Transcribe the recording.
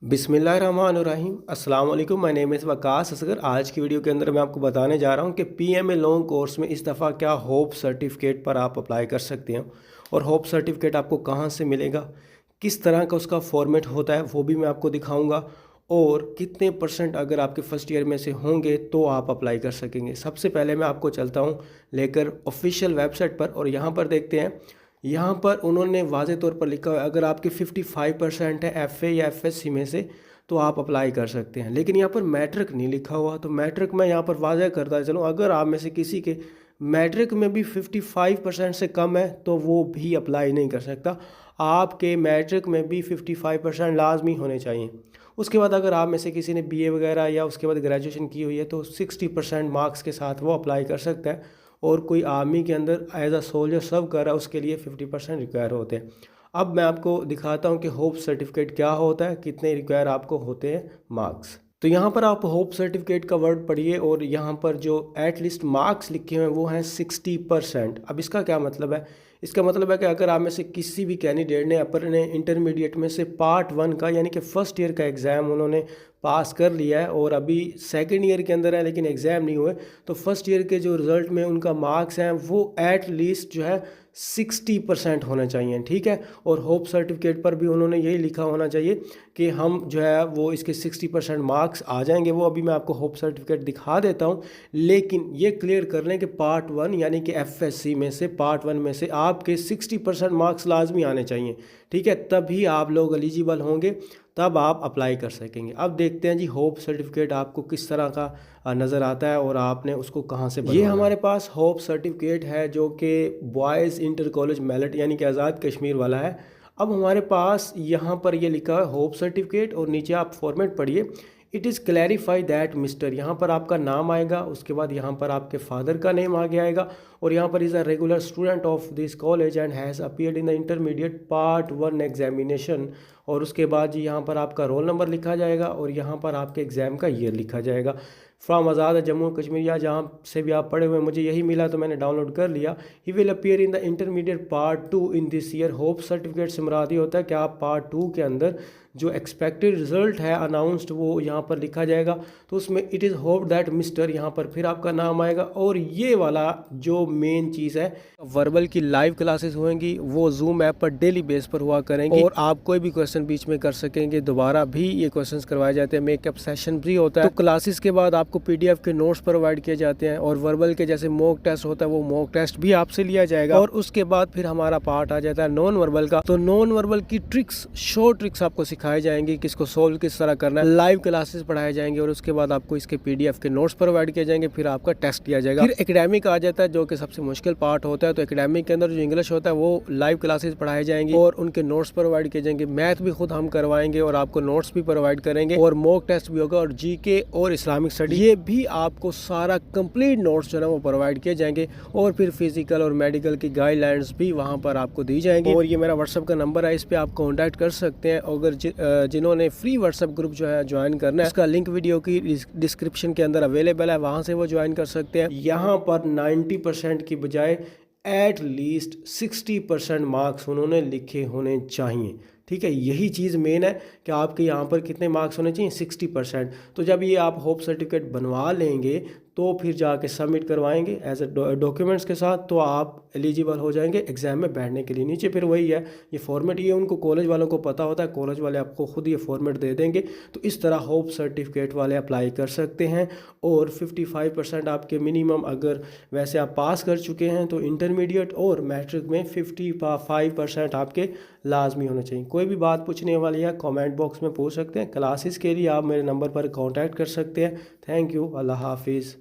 बिस्मिल्लाहिर्रहमानिर्रहीम अस्सलाम वालेकुम। My name is Waqas Asghar. आज की वीडियो के अंदर मैं आपको बताने जा रहा हूं कि पीएमए लॉन्ग कोर्स में इस दफ़ा क्या होप सर्टिफिकेट पर आप अप्लाई कर सकते हैं और होप सर्टिफिकेट आपको कहां से मिलेगा, किस तरह का उसका फॉर्मेट होता है वो भी मैं आपको दिखाऊंगा, और कितने परसेंट अगर आपके फर्स्ट ईयर में से होंगे तो आप अप्लाई कर सकेंगे। सबसे पहले मैं आपको चलता हूँ लेकर ऑफिशियल वेबसाइट पर, और यहाँ पर देखते हैं। यहाँ पर उन्होंने वाज़े तौर पर लिखा है अगर आपके 55% है एफए या एफएससी में से तो आप अप्लाई कर सकते हैं, लेकिन यहाँ पर मैट्रिक नहीं लिखा हुआ। तो मैट्रिक मैं यहाँ पर वाज़े करता चलूँ, अगर आप में से किसी के मैट्रिक में भी 55% से कम है तो वो भी अप्लाई नहीं कर सकता। आपके मैट्रिक में भी 55% लाजमी होने चाहिए। उसके बाद अगर आप में से किसी ने बीए वगैरह या उसके बाद ग्रेजुएशन की हुई है तो 60% मार्क्स के साथ वो अप्लाई कर सकता है, और कोई आर्मी के अंदर एज अ सोल्जर सर्व कर रहा है उसके लिए 50% रिक्वायर होते हैं। अब मैं आपको दिखाता हूं कि होप सर्टिफिकेट क्या होता है, कितने रिक्वायर आपको होते हैं मार्क्स। तो यहाँ पर आप होप सर्टिफिकेट का वर्ड पढ़िए, और यहाँ पर जो एट लीस्ट मार्क्स लिखे हुए हैं वो हैं 60%। अब इसका क्या मतलब है? इसका मतलब है कि अगर आप में से किसी भी कैंडिडेट ने अपने इंटरमीडिएट में से पार्ट 1 का यानी कि फर्स्ट ईयर का एग्ज़ाम उन्होंने पास कर लिया है और अभी सेकेंड ईयर के अंदर है लेकिन एग्ज़ाम नहीं हुए, तो फर्स्ट ईयर के जो रिज़ल्ट में उनका मार्क्स हैं वो एट लीस्ट जो है 60% होना चाहिए, ठीक है। और होप सर्टिफिकेट पर भी उन्होंने यही लिखा होना चाहिए कि हम जो है वो इसके 60% मार्क्स आ जाएंगे। वो अभी मैं आपको होप सर्टिफिकेट दिखा देता हूं, लेकिन ये क्लियर कर लें कि पार्ट 1 यानी कि एफएससी में से पार्ट 1 में से आपके 60% मार्क्स लाजमी आने चाहिए, ठीक है, तभी आप लोग एलिजिबल होंगे, तब आप अप्लाई कर सकेंगे। अब देखते हैं जी होप सर्टिफिकेट आपको किस तरह का नज़र आता है और आपने उसको कहाँ से बनवाना है। ये हमारे पास होप सर्टिफिकेट है जो कि बॉयज़ इंटर कॉलेज मेलट यानी कि आज़ाद कश्मीर वाला है। अब हमारे पास यहाँ पर ये लिखा है होप सर्टिफिकेट, और नीचे आप फॉर्मेट पढ़िए। It is clarify that mister, यहाँ पर आपका नाम आएगा, उसके बाद यहाँ पर आपके फादर का नेम आगे आएगा, और यहाँ पर is a regular student of this college and has appeared in the intermediate part 1 examination, और उसके बाद जी यहाँ पर आपका रोल नंबर लिखा जाएगा और यहाँ पर आपके एग्ज़ाम का ईयर लिखा जाएगा। फ्रॉम आज़ाद जम्मू कश्मीर, या जहाँ से भी आप पढ़े हुए, मुझे यही मिला तो मैंने डाउनलोड कर लिया। He will appear in the intermediate part 2 in this year. Hope certificate से मुराद ये होता है कि आप पार्ट 2 के अंदर जो एक्सपेक्टेड रिजल्ट है अनाउंस्ड वो यहाँ पर लिखा जाएगा, तो उसमें it is hope that mister, यहाँ पर फिर आपका नाम आएगा। और ये वाला जो मेन चीज़ है, वर्बल की लाइव क्लासेस होंगी, वो जूम ऐप पर डेली बेस पर हुआ करेंगी, और आप कोई भी क्वेश्चन बीच में कर सकेंगे, दोबारा भी ये क्वेश्चंस करवाए जाते हैं। मेकअप सेशन भी होता है, तो क्लासेस के बाद आपको पीडीएफ के नोट्स प्रोवाइड किए जाते हैं, और वर्बल के जैसे मॉक टेस्ट होता है वो मॉक टेस्ट भी आपसे लिया जाएगा। और उसके बाद फिर हमारा पार्ट आ जाता है नॉन वर्बल का। तो नॉन वर्बल की ट्रिक्स, शॉर्ट ट्रिक्स आपको सिखाई जाएंगी, किसको सोल्व किस तरह करना है, लाइव क्लासेस पढ़ाए जाएंगे, और उसके बाद आपको इसके पीडीएफ के नोट्स प्रोवाइड किए जाएंगे, फिर आपका टेस्ट लिया जाएगा। फिर एकेडमिक आ जाता है जो कि सबसे मुश्किल पार्ट होता है। तो एकेडमिक के अंदर जो इंग्लिश होता है वो लाइव क्लासेस पढ़ाए जाएंगे और उनके नोट्स प्रोवाइड किए जाएंगे। मैथ भी खुद हम करवाएंगे और आपको नोट्स भी प्रोवाइड करेंगे, और मॉक टेस्ट भी होगा, और जीके और इस्लामिक स्टडी ये भी आपको सारा कंप्लीट नोट्स जो है वो प्रोवाइड किए जाएंगे, और फिर फिजिकल और मेडिकल की गाइडलाइंस भी वहाँ पर आपको दी जाएंगी। और ये मेरा व्हाट्सएप का नंबर है, इस पर आप कॉन्टैक्ट कर सकते हैं। अगर जिन्होंने फ्री व्हाट्सएप ग्रुप जो है ज्वाइन करना है, उसका लिंक वीडियो की डिस्क्रिप्शन के अंदर अवेलेबल है, वहाँ से वो ज्वाइन कर सकते हैं। यहाँ पर 90% की बजाय एट लीस्ट 60% मार्क्स उन्होंने लिखे होने चाहिए, ठीक है। यही चीज़ मेन है कि आपके यहाँ पर कितने मार्क्स होने चाहिए, 60%। तो जब ये आप होप सर्टिफिकेट बनवा लेंगे तो फिर जाके सबमिट करवाएंगे एज ए डॉक्यूमेंट्स के साथ, तो आप एलिजिबल हो जाएंगे एग्ज़ाम में बैठने के लिए। नीचे फिर वही है, ये फॉर्मेट, ये उनको कॉलेज वालों को पता होता है, कॉलेज वाले आपको खुद ये फॉर्मेट दे देंगे। तो इस तरह होप सर्टिफिकेट वाले अप्लाई कर सकते हैं। और 55% आपके मिनिमम, अगर वैसे आप पास कर चुके हैं तो इंटरमीडिएट और मैट्रिक में 55% आपके लाजमी होने चाहिए। कोई भी बात पूछने वाली है कमेंट बॉक्स में पूछ सकते हैं। क्लासेस के लिए आप मेरे नंबर पर कांटेक्ट कर सकते हैं। थैंक यू, अल्लाह हाफिज़।